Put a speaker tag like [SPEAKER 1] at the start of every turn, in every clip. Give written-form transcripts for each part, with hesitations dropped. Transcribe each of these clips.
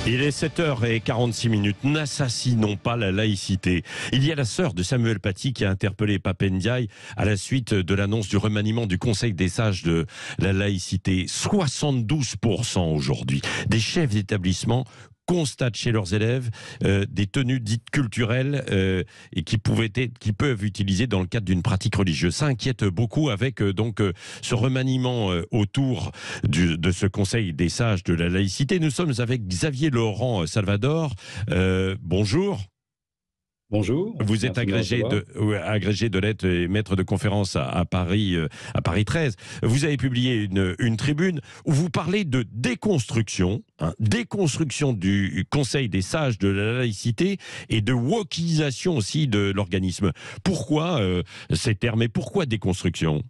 [SPEAKER 1] Il est 7h46. N'assassinons pas la laïcité. Il y a la sœur de Samuel Paty qui a interpellé Pape Ndiaye à la suite de l'annonce du remaniement du Conseil des sages de la laïcité. 72% aujourd'hui des chefs d'établissement constatent chez leurs élèves des tenues dites culturelles et qui peuvent utiliser dans le cadre d'une pratique religieuse. Ça inquiète beaucoup avec ce remaniement autour de ce Conseil des sages de la laïcité. Nous sommes avec Xavier Laurent Salvador. Bonjour.
[SPEAKER 2] Bonjour.
[SPEAKER 1] Vous êtes agrégé de lettres et maître de conférence à Paris 13. Vous avez publié une tribune où vous parlez de déconstruction, déconstruction du Conseil des sages de la laïcité et de wokisation aussi de l'organisme. Pourquoi ces termes et pourquoi déconstruction ?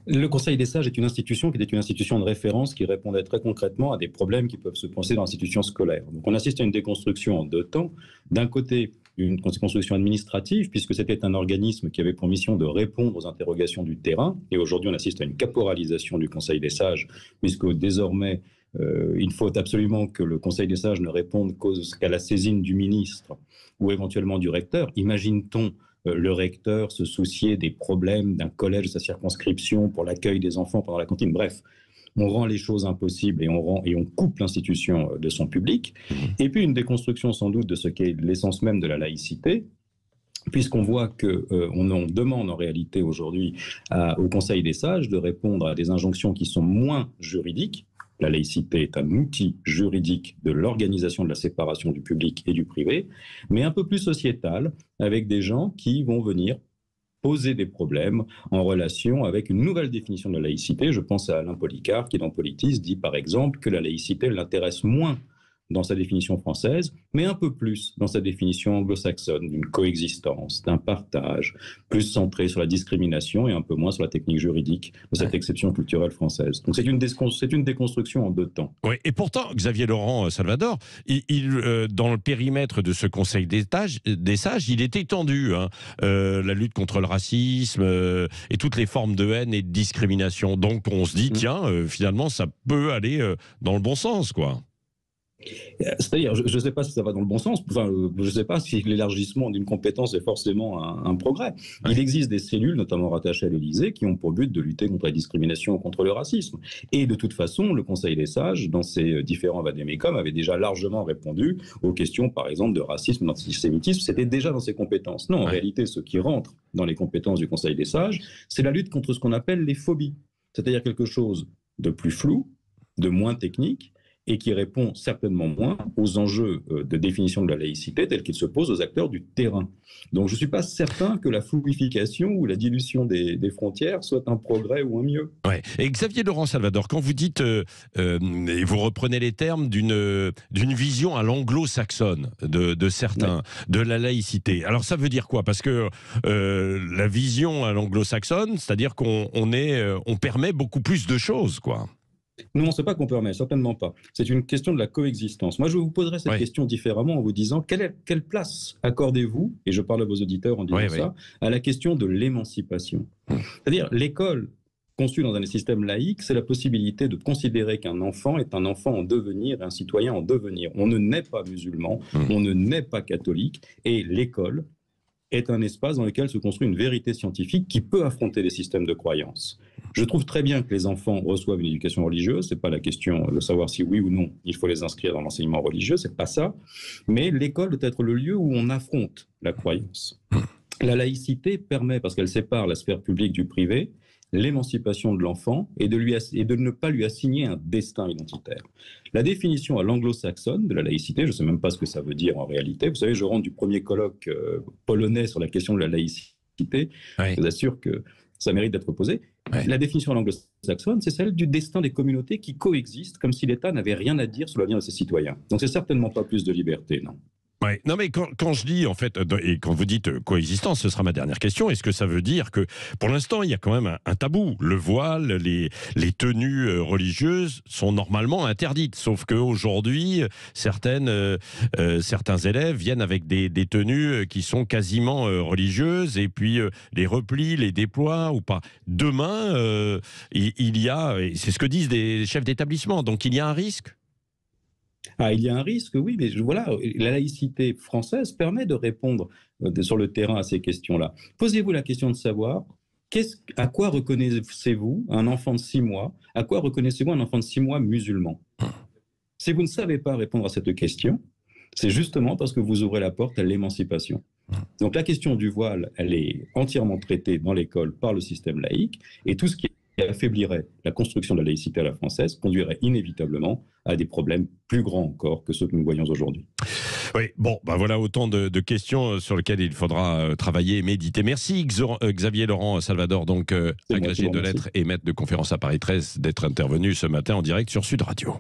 [SPEAKER 2] Le Conseil des sages est une institution qui était une institution de référence qui répondait très concrètement à des problèmes qui peuvent se poser dans l'institution scolaire. Donc on assiste à une déconstruction en deux temps. D'un côté, une construction administrative, puisque c'était un organisme qui avait pour mission de répondre aux interrogations du terrain. Et aujourd'hui, on assiste à une caporalisation du Conseil des sages, puisque désormais, il faut absolument que le Conseil des sages ne réponde qu'à la saisine du ministre ou éventuellement du recteur. Imagine-t-on le recteur se soucier des problèmes d'un collège de sa circonscription pour l'accueil des enfants pendant la cantine. Bref, on rend les choses impossibles et on coupe l'institution de son public. Et puis une déconstruction sans doute de ce qu'est l'essence même de la laïcité, puisqu'on voit qu'on demande en réalité aujourd'hui au Conseil des sages de répondre à des injonctions qui sont moins juridiques. La laïcité est un outil juridique de l'organisation de la séparation du public et du privé, mais un peu plus sociétal, avec des gens qui vont venir poser des problèmes en relation avec une nouvelle définition de la laïcité. Je pense à Alain Policart, qui dans Politis dit par exemple que la laïcité l'intéresse moins dans sa définition française, mais un peu plus dans sa définition anglo-saxonne, d'une coexistence, d'un partage, plus centré sur la discrimination et un peu moins sur la technique juridique de cette exception culturelle française. Donc c'est une déconstruction en deux temps.
[SPEAKER 1] Oui, et pourtant, Xavier Laurent Salvador, dans le périmètre de ce Conseil des sages, il est étendu, la lutte contre le racisme et toutes les formes de haine et de discrimination. Donc on se dit, tiens, finalement, ça peut aller dans le bon sens, quoi.
[SPEAKER 2] C'est-à-dire, je ne sais pas si ça va dans le bon sens, je ne sais pas si l'élargissement d'une compétence est forcément un progrès. Ouais. Il existe des cellules, notamment rattachées à l'Élysée, qui ont pour but de lutter contre la discrimination ou contre le racisme. Et de toute façon, le Conseil des sages, dans ses différents vade-mecum, avait déjà largement répondu aux questions, par exemple, de racisme, d'antisémitisme. C'était déjà dans ses compétences. Non, en réalité, ce qui rentre dans les compétences du Conseil des sages, c'est la lutte contre ce qu'on appelle les phobies. C'est-à-dire quelque chose de plus flou, de moins technique, et qui répond certainement moins aux enjeux de définition de la laïcité tels qu'ils se posent aux acteurs du terrain. Donc je ne suis pas certain que la fluidification ou la dilution des frontières soit un progrès ou un mieux.
[SPEAKER 1] Ouais. Et Xavier Laurent Salvador, quand vous dites, et vous reprenez les termes d'une vision à l'anglo-saxonne de certains, de la laïcité, alors ça veut dire quoi ? Parce que la vision à l'anglo-saxonne, c'est-à-dire qu'on permet beaucoup plus de choses, quoi.
[SPEAKER 2] Non, ce n'est pas qu'on permet, certainement pas. C'est une question de la coexistence. Moi, je vous poserai cette question différemment en vous disant quelle place accordez-vous, et je parle à vos auditeurs en disant ça, à la question de l'émancipation. C'est-à-dire, l'école conçue dans un système laïque, c'est la possibilité de considérer qu'un enfant est un enfant en devenir et un citoyen en devenir. On ne naît pas musulman, on ne naît pas catholique, et l'école est un espace dans lequel se construit une vérité scientifique qui peut affronter les systèmes de croyance. Je trouve très bien que les enfants reçoivent une éducation religieuse, c'est pas la question de savoir si oui ou non il faut les inscrire dans l'enseignement religieux, c'est pas ça, mais l'école doit être le lieu où on affronte la croyance. La laïcité permet, parce qu'elle sépare la sphère publique du privé, l'émancipation de l'enfant et de ne pas lui assigner un destin identitaire. La définition à l'anglo-saxonne de la laïcité, je ne sais même pas ce que ça veut dire en réalité. Vous savez, je rentre du premier colloque polonais sur la question de la laïcité. Je vous assure que ça mérite d'être posé. La définition à l'anglo-saxonne, c'est celle du destin des communautés qui coexistent comme si l'État n'avait rien à dire sur l'avenir de ses citoyens. Donc c'est certainement pas plus de liberté, non.
[SPEAKER 1] Ouais. Non mais quand je dis en fait, et quand vous dites coexistence, ce sera ma dernière question, est-ce que ça veut dire que pour l'instant il y a quand même un tabou, le voile, les tenues religieuses sont normalement interdites, sauf qu'aujourd'hui certains élèves viennent avec des tenues qui sont quasiment religieuses et puis les replient, les déploient ou pas. Demain il y a, et c'est ce que disent des chefs d'établissement, donc il y a un risque.
[SPEAKER 2] Ah, il y a un risque, oui, mais voilà, la laïcité française permet de répondre sur le terrain à ces questions-là. Posez-vous la question de savoir à quoi reconnaissez-vous un enfant de 6 mois, à quoi reconnaissez-vous un enfant de 6 mois musulman? Si vous ne savez pas répondre à cette question, c'est justement parce que vous ouvrez la porte à l'émancipation. Donc la question du voile, elle est entièrement traitée dans l'école par le système laïque, et tout ce qui affaiblirait la construction de la laïcité à la française conduirait inévitablement à des problèmes plus grands encore que ceux que nous voyons aujourd'hui.
[SPEAKER 1] Oui, bon, ben voilà autant de questions sur lesquelles il faudra travailler et méditer. Merci Xavier Laurent Salvador, donc agrégé de lettres et maître de conférence à Paris 13, d'être intervenu ce matin en direct sur Sud Radio.